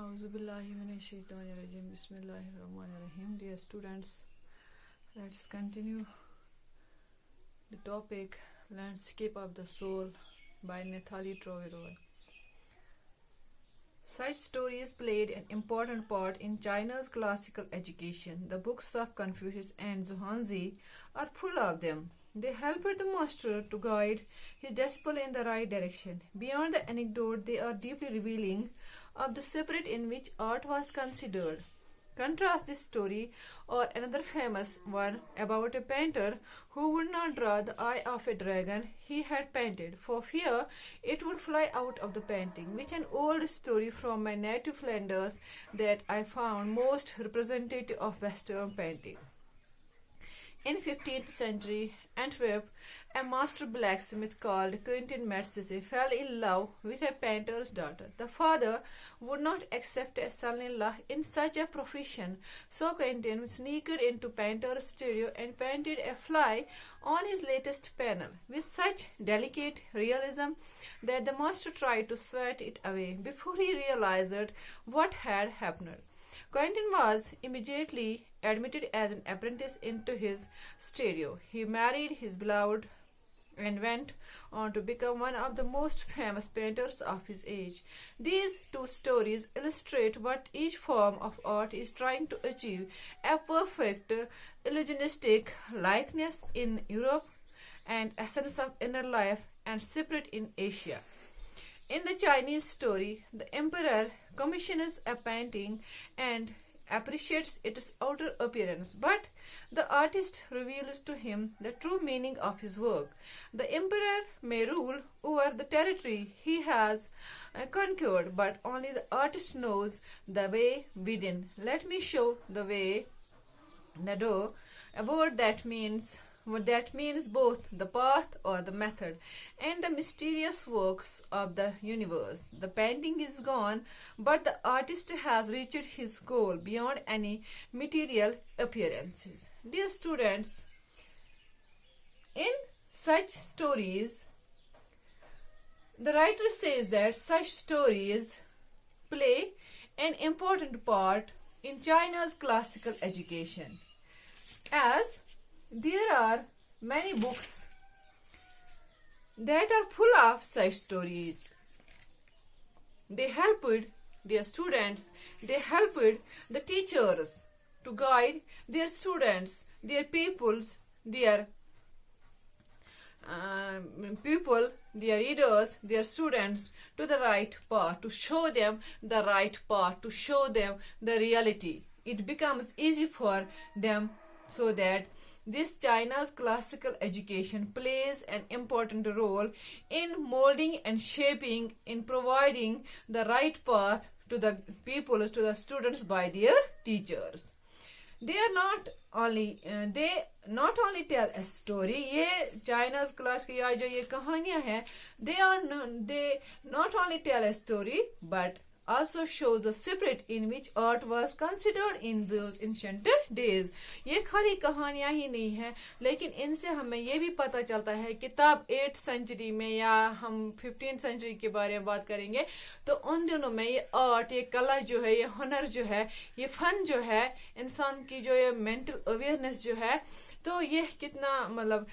Auzubillahiminashaitanirajim. Bismillahirrahmanirrahim. Dear students, let's continue the topic Landscape of the Soul by Nathalie Trauvroy. Such stories played an important part in China's classical education. The books of Confucius and Zhuangzi are full of them. They helped the master to guide his disciple in the right direction. Beyond the anecdote, they are deeply revealing of the spirit in which art was considered. Contrast this story or another famous one about a painter who would not draw the eye of a dragon he had painted for fear it would fly out of the painting, with an old story from my native Flanders that I found most representative of Western painting. In 15th century Antwerp, a master blacksmith called Quentin fell in love with a painter's daughter. The father would not accept a son-in-law in such a profession, so Quentin sneaked into painter's studio and painted a fly on his latest panel with such delicate realism that the master tried to swat it away before he realized what had happened. Quentin was immediately admitted as an apprentice into his studio. He married his beloved and went on to become one of the most famous painters of his age. These two stories illustrate what each form of art is trying to achieve: a perfect illusionistic likeness in Europe and a sense of inner life and spirit in Asia. In the Chinese story, the emperor commissions a painting and appreciates its outer appearance, but the artist reveals to him the true meaning of his work. The emperor may rule over the territory he has conquered, but only the artist knows the way within. Let me show the way, the door, a word that means both the path or the method and the mysterious works of the universe. The painting is gone, but the artist has reached his goal beyond any material appearances. Dear students, in such stories, the writer says that such stories play an important part in China's classical education, as there are many books that are full of such stories. They helped their students, they helped the teachers to guide their students, their pupils, their readers, their students to the right path, to show them the right path, to show them the reality. It becomes easy for them, so that this China's classical education plays an important role in molding and shaping, in providing the right path to the people, to the students by their teachers. They not only tell a story. ये China's class की जो ये कहानियाँ हैं, they not only tell a story but also shows the spirit in which art was considered in those ancient days. ये खाली कहानियाँ ही नहीं है, लेकिन इनसे हमें ये भी पता चलता है कि तब 8th सेंचुरी में या हम 15th सेंचुरी के बारे में बात करेंगे तो उन दिनों में ये आर्ट, ये कला जो है, ये हुनर जो है, ये फन जो है, इंसान की जो ये मेंटल अवेयरनेस जो है, तो ये कितना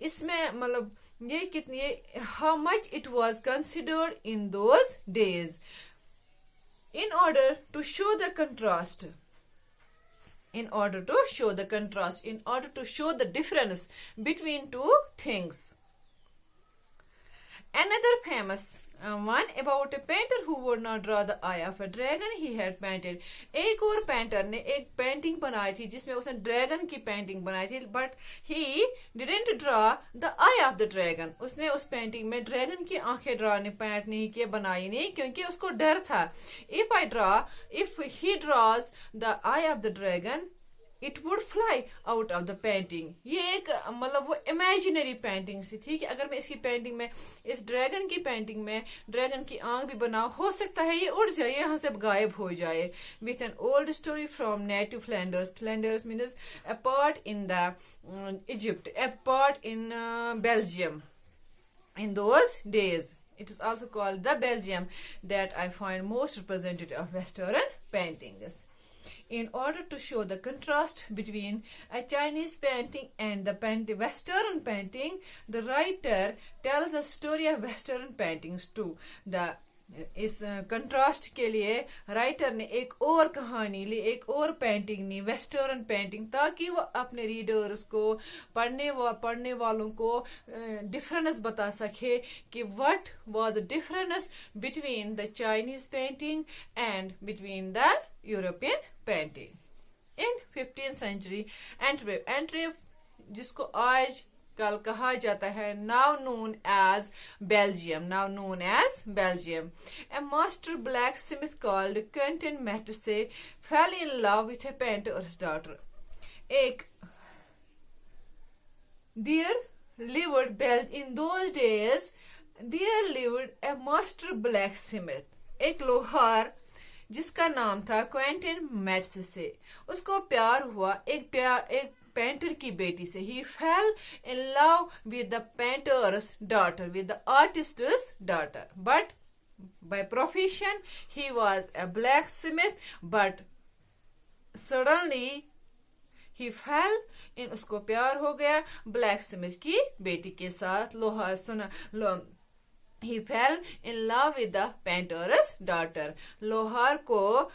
इसमें ये कितनी, how much it was considered in those days. In order to show the contrast, in order to show the difference between two things. Another famous one about a painter who would not draw the eye of a dragon he had painted. एक और painter ने एक painting बनाई थी जिसमें उसने dragon की painting बनाई थी, but he didn't draw the eye of the dragon. उसने उस पेंटिंग में ड्रैगन की आंखें पेंट नहीं किए, बनाई नहीं, क्योंकि उसको डर था. If he draws the eye of the dragon, it would fly out of the painting. ये एक वो imaginary painting सी थी कि अगर मैं इसकी पेंटिंग में, इस ड्रैगन की पेंटिंग में ड्रैगन की आंख भी बनाऊं, हो सकता है ये उड़ जाए, यहाँ से गायब हो जाए. With an old story from native Flanders. Flanders means a part in the Egypt, a part in Belgium. In those days, It is also called the Belgium that I find most representative of Western paintings. In order to show the contrast between a Chinese painting and the Western painting, the writer tells a story of Western paintings too. इस contrast के लिए writer ने एक और कहानी ली, एक और painting ली, western painting, ताकि वो अपने रीडर्स को, पढ़ने वालों को डिफरेंस बता सके कि what was the difference between the Chinese painting and between the European painting in 15th century. एंट्रेव जिसको आज कल कहा जाता है, now known as Belgium. A master blacksmith called Quentin Matisse fell in love with a painter's daughter. In those days, there lived a master blacksmith, एक लोहार जिसका नाम था क्वेंटिन मैटिसे. उसको प्यार हुआ एक पेंटर की बेटी से. He fell in love with the painter's daughter, with the artist's daughter. But by profession, he was a blacksmith. But suddenly, he fell in, उसको प्यार हो गया blacksmith की बेटी के साथ. He fell in love with the painter's daughter. लोहार को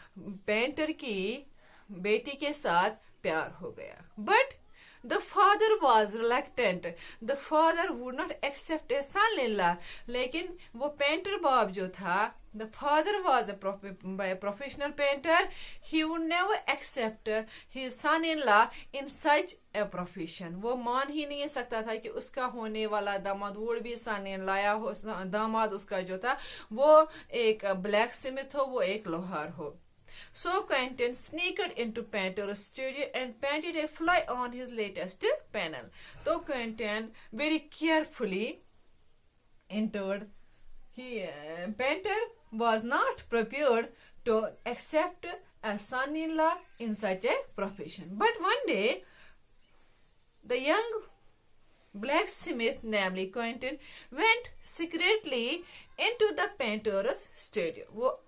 पेंटर की बेटी के साथ प्यार हो गया. But the father was reluctant. The father would not accept a son-in-law. लेकिन वो पेंटर बाप जो था, the father was a professional painter. He would never accept his son-in-law in such a profession. वो मान ही नहीं सकता था कि उसका होने वाला दामाद would be son-in-law या दामाद उसका जो था वो एक blacksmith हो, वो एक लोहार हो. So Quentin sneaked into painter's studio and painted a fly on his latest panel. So Quentin very carefully entered. Painter was not prepared to accept a son-in-law in such a profession. But one day, the young blacksmith, namely Quentin, went secretly into the painter's studio.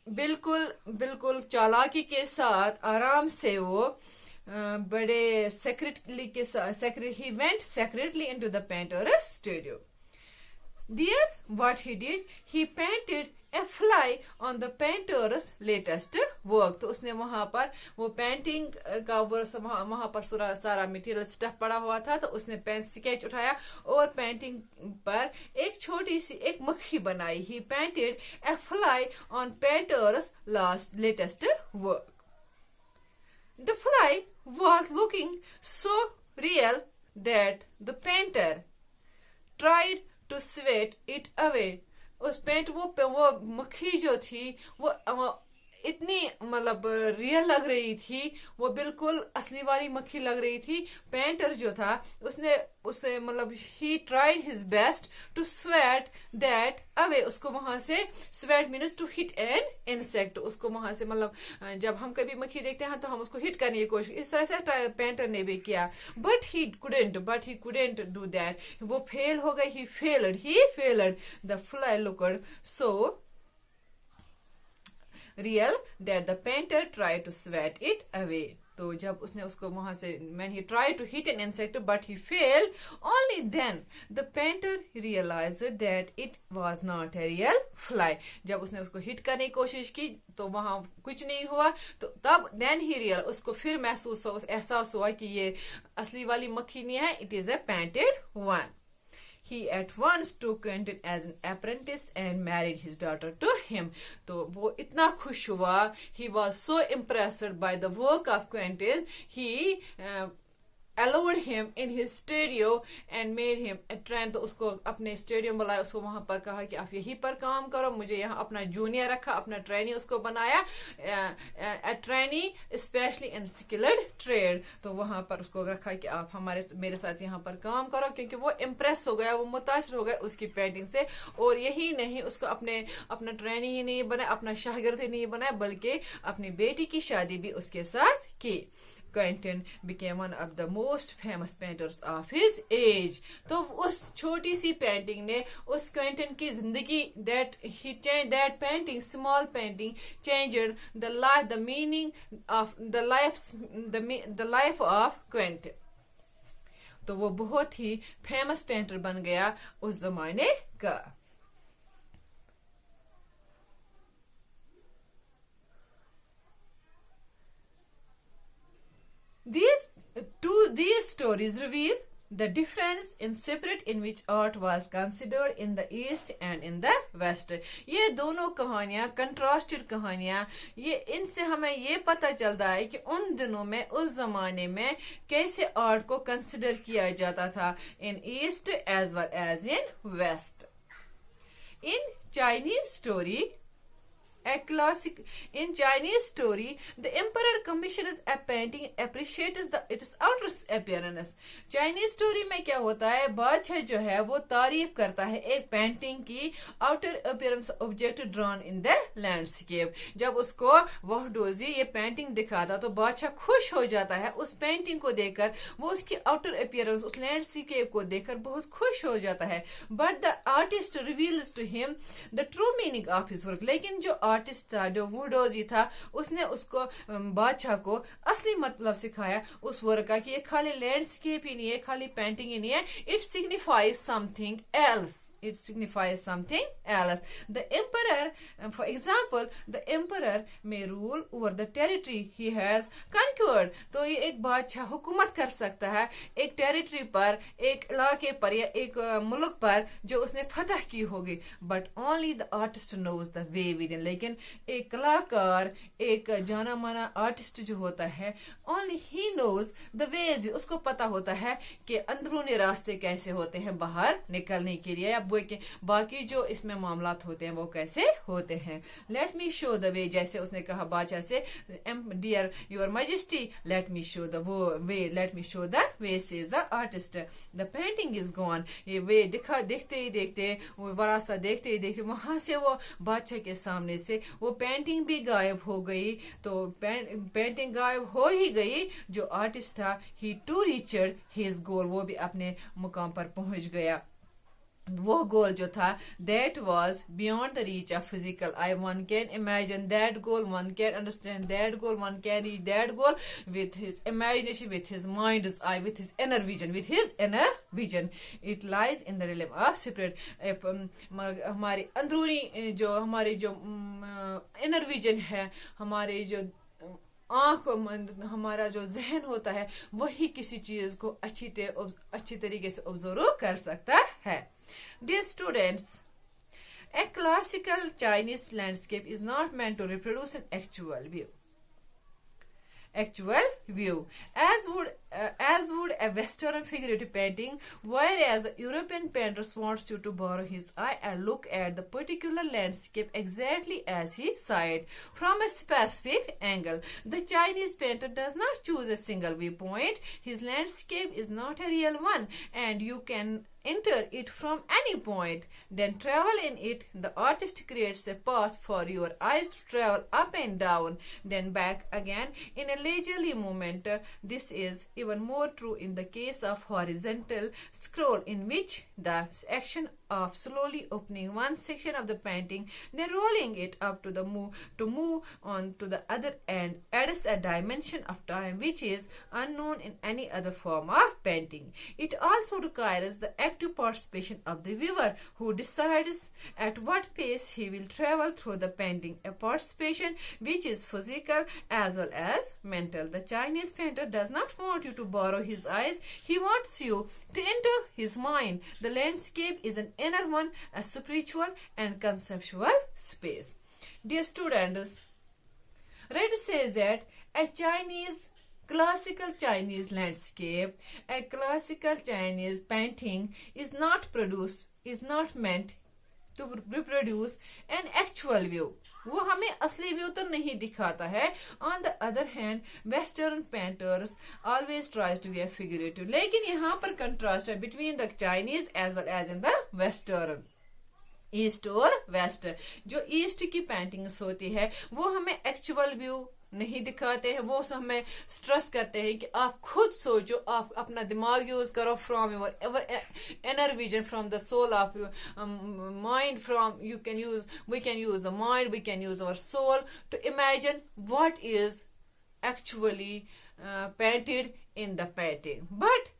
बिल्कुल चालाकी के साथ आराम से वो बड़े secretly के साथ he went secretly into the painter's studio. There, what he did, he painted a fly on the painter's latest work. तो उसने वहां पर वो पेंटिंग का वहां पर सारा मटेरियल स्टफ पड़ा हुआ था, तो उसने स्केच उठाया और पेंटिंग पर एक छोटी सी एक मक्खी बनाई. He painted a fly on painter's latest work. The fly was looking so real that the painter tried to sweat it away. उस वो मक्खी जो थी वो इतनी मतलब रियल लग रही थी, वो बिल्कुल असली वाली मक्खी लग रही थी. पेंटर जो था उसे मतलब he tried his best to sweat that away. उसको वहां से sweat means to hit an insect. उसको वहां से मतलब जब हम कभी मक्खी देखते हैं तो हम उसको हिट करने की कोशिश, इस तरह से पेंटर ने भी किया. But he couldn't do that. वो फेल हो गई. He failed. The fly looked so real that the painter tried to sweat it away. तो जब उसने उसको वहां से when he tried to hit an insect but he failed, only then the painter realized that it was not a real fly. जब उसने उसको hit करने की कोशिश की तो वहां कुछ नहीं हुआ, तो तब then he realized, उसको फिर एहसास हुआ कि ये असली वाली मक्खी नहीं है, it is a painted one. He at once took Quentin as an apprentice and married his daughter to him. तो वो इतना खुश हुआ. He was so impressed by the work of Quentin. He allowed him in his studio and made him a trainee. तो उसको अपने studio में बुलाया, उसको वहां पर कहा कि आप यहीं पर काम करो. मुझे यहाँ अपना जूनियर रखा, अपना ट्रेनी उसको बनाया, a trainee especially in skilled trade. तो वहां पर उसको रखा कि आप मेरे साथ यहाँ पर काम करो, क्योंकि वो इम्प्रेस हो गया, वो मुतासर हो गया उसकी पेंटिंग से. और यही नहीं, उसको अपना ट्रेनी ही नहीं बनाया, अपना शागिर्द ही नहीं बनाया, बल्कि अपनी बेटी की शादी भी उसके साथ की. Quentin became one of the most famous painters of his age. तो उस छोटी सी पेंटिंग ने उस क्वेंटन की जिंदगी that painting, small painting changed the meaning of the life of Quentin. तो वो बहुत ही फेमस पेंटर बन गया उस जमाने का. These stories reveal the difference in which art was considered in the East and in the West. ये दोनों कहानियां कंट्रास्टेड कहानियां, ये इनसे हमें ये पता चलता है कि उन दिनों में उस जमाने में कैसे आर्ट को कंसिडर किया जाता था in East as well as in West. In Chinese story, the emperor commissions a painting and appreciates its outer appearance. Chinese story में क्या होता है, बादशाह जो है वो तारीफ करता है एक पेंटिंग की outer appearance object drawn in the landscape. जब उसको वह डोजी ये पेंटिंग दिखाता तो बादशाह खुश हो जाता है उस पेंटिंग को देखकर, वो उसकी outer appearance उस लैंडस्केप को देखकर बहुत खुश हो जाता है. But the artist reveals to him the true meaning of his work. लेकिन जो आर्टिस्ट था, जो वुडोजी था, उसने उसको बादशाह को असली मतलब सिखाया उस वर्क का कि ये खाली लैंडस्केप ही नहीं है, खाली पेंटिंग ही नहीं है, it signifies something else. It signifies something else. The emperor, for example, the emperor may rule over the territory he has conquered. तो ये एक बादशाह हुकूमत कर सकता है एक टेरिटरी पर, एक इलाके पर या एक मुल्क पर जो उसने फतह की होगी. But only the artist knows the way within. लेकिन एक कलाकार, एक जाना माना आर्टिस्ट जो होता है, only he knows the ways. उसको पता होता है कि अंदरूनी रास्ते कैसे होते हैं बाहर निकलने के लिए, या बाकी जो इसमें मामलात होते हैं वो कैसे होते हैं. Let me show the way. जैसे उसने कहा बादशाह से, dear your majesty, let me show the way, let me show the way, says the artist. The painting is gone. ये वे देखते ही देखते, वो बड़ा सा देखते ही देखते, वहां से वो बादशाह के सामने से वो पेंटिंग भी गायब हो गई. तो पेंटिंग गायब हो ही गई. जो आर्टिस्ट था, ही टू रीचड हिज गोल, वो भी अपने मुकाम पर पहुंच गया. वो गोल जो था, that was beyond the reach of physical eye. One can imagine that goal, one can understand that goal, one can reach that goal with his imagination, with his mind's eye, with his inner vision. It lies in the realm of spirit. हमारी अंदरूनी जो हमारी जो inner vision है, हमारे जो आंख, हमारा जो जहन होता है, वही किसी चीज को अच्छी तरीके से ऑब्जर्व कर सकता है. Dear students, a classical Chinese landscape is not meant to reproduce an actual view, as would a Western figurative painting, whereas a European painter wants you to borrow his eye and look at the particular landscape exactly as he saw it from a specific angle. The Chinese painter does not choose a single viewpoint. His landscape is not a real one, and you can enter it from any point, then travel in it. The artist creates a path for your eyes to travel up and down, then back again in a leisurely movement. This is even more true in the case of horizontal scroll, in which the action of slowly opening one section of the painting, then rolling it up to move on to the other end adds a dimension of time which is unknown in any other form of painting. It also requires the active participation of the viewer, who decides at what pace he will travel through the painting, a participation which is physical as well as mental. The Chinese painter does not want you to borrow his eyes, he wants you to enter his mind. The landscape is an inner one, a spiritual and conceptual space. Dear students, Red says that a classical Chinese landscape, a classical Chinese painting is not meant to reproduce an actual view. वो हमें असली view तो नहीं दिखाता है. On the other hand, Western painters always tries to get figurative. लेकिन यहाँ पर contrast है between the Chinese as well as in the Western. East और वेस्ट. जो ईस्ट की पेंटिंग्स होती है वो हमें एक्चुअल व्यू नहीं दिखाते हैं, वो हमें स्ट्रेस करते हैं कि आप खुद सोचो, आप अपना दिमाग यूज करो, from your inner vision, from the soul of your mind, from you can use, we can use the mind, we can use our soul to imagine what is actually painted in the painting. But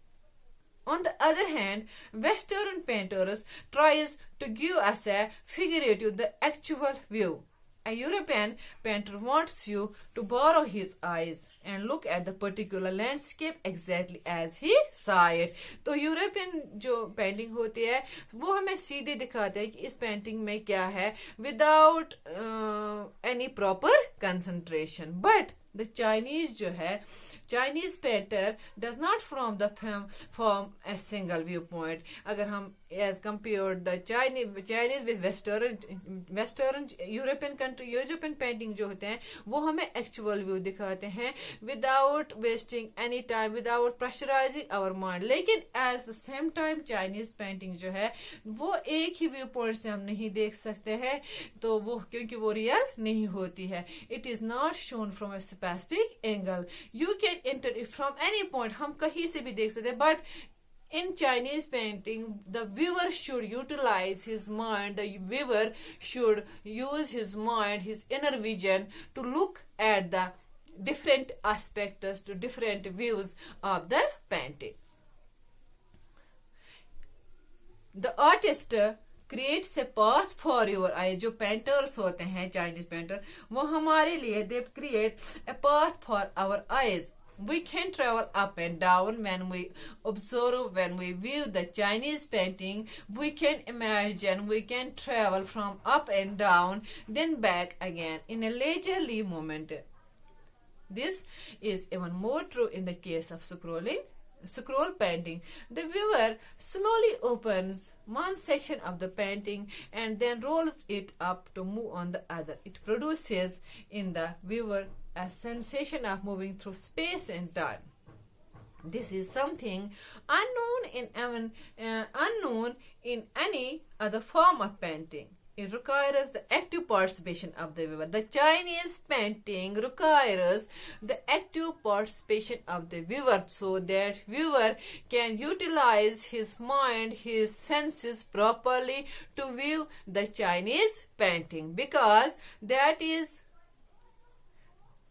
on the other hand, Western painters tries to give us a figurative, the actual view. A European painter wants you to borrow his eyes and look at the particular landscape exactly as he saw it. तो European जो painting होती है वो हमें सीधे दिखाते हैं कि इस पेंटिंग में क्या है, without any proper concentration. But the Chinese जो है, Chinese painter does not from a single viewpoint. अगर हम as compared the Chinese with Western European country, European painting जो होते हैं वो हमें actual view दिखाते हैं without wasting any time, without pressurizing our mind. लेकिन at the same time Chinese painting जो है वो एक ही व्यू पॉइंट से हम नहीं देख सकते हैं, तो वो क्योंकि वो रियल नहीं होती है. It is not shown from a specific angle. You can enter it from any point. हम कहीं से भी देख सकते हैं, but in Chinese painting, the viewer should utilize his mind. The viewer should use his mind, his inner vision, to look at the different aspects, to different views of the painting. The artist creates a path for your eyes. जो painters होते हैं Chinese painter, वो हमारे लिए they create a path for our eyes. We can travel up and down when we observe, when we view the Chinese painting. We can imagine, we can travel from up and down, then back again in a leisurely moment. This is even more true in the case of scroll painting. The viewer slowly opens one section of the painting and then rolls it up to move on the other. It produces in the viewer a sensation of moving through space and time. This is something unknown in any other form of painting. It requires the active participation of the viewer. The Chinese painting requires the active participation of the viewer so that viewer can utilize his mind, his senses properly to view the Chinese painting, because that is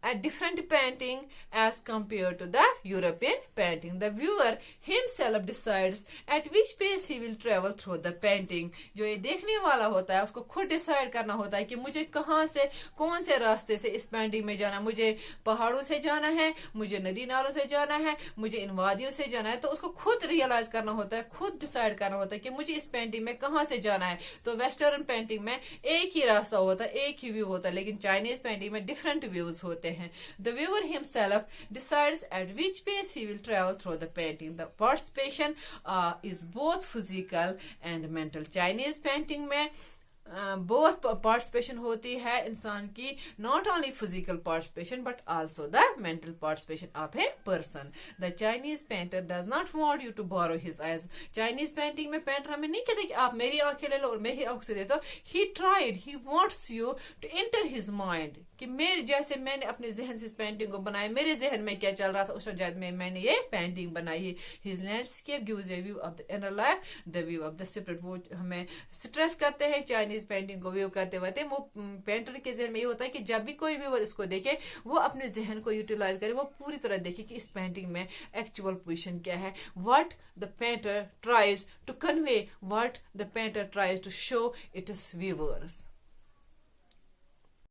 a different painting as compared to the European painting. The viewer himself decides at which pace he will travel through the painting. जो ये देखने वाला होता है उसको खुद decide करना होता है कि मुझे कहाँ से, कौन से रास्ते से इस पेंटिंग में जाना, मुझे पहाड़ों से जाना है, मुझे नदी नालों से जाना है, मुझे इन वादियों से जाना है. तो उसको खुद रियलाइज करना होता है, खुद डिसाइड करना होता है कि मुझे इस पेंटिंग में कहाँ से जाना है. तो वेस्टर्न पेंटिंग में एक ही रास्ता होता है, एक ही व्यू होता है, लेकिन चाइनीज पेंटिंग में डिफरेंट व्यूज होते हैं. The viewer himself decides at which pace he will travel through the painting. The participation is both physical and mental. Chinese painting में both participation होती है इंसान की, not only physical participation but also the mental participation of a person. The Chinese painter does not want you to borrow his eyes. Chinese painting में painter हमें नहीं कहते कि आप मेरी आंखें ले लो और मेरी आंख से दे दो. He tried, he wants you to enter his mind. कि मेरे जैसे मैंने अपने जहन से इस पेंटिंग को बनाया, मेरे जहन में क्या चल रहा था उस वजह में मैंने ये पेंटिंग बनाई है. His landscape gives a view of the inner life, the view of the spirit. वो हमें स्ट्रेस करते हैं चाइनीज पेंटिंग को व्यू करते वक्त. वो पेंटर के जहन में ये होता है कि जब भी कोई व्यूअर इसको देखे वो अपने जहन को यूटिलाइज करे, वो पूरी तरह देखे कि इस पेंटिंग में एक्चुअल पोजीशन क्या है, what the painter tries to convey, what the painter tries to show its viewers.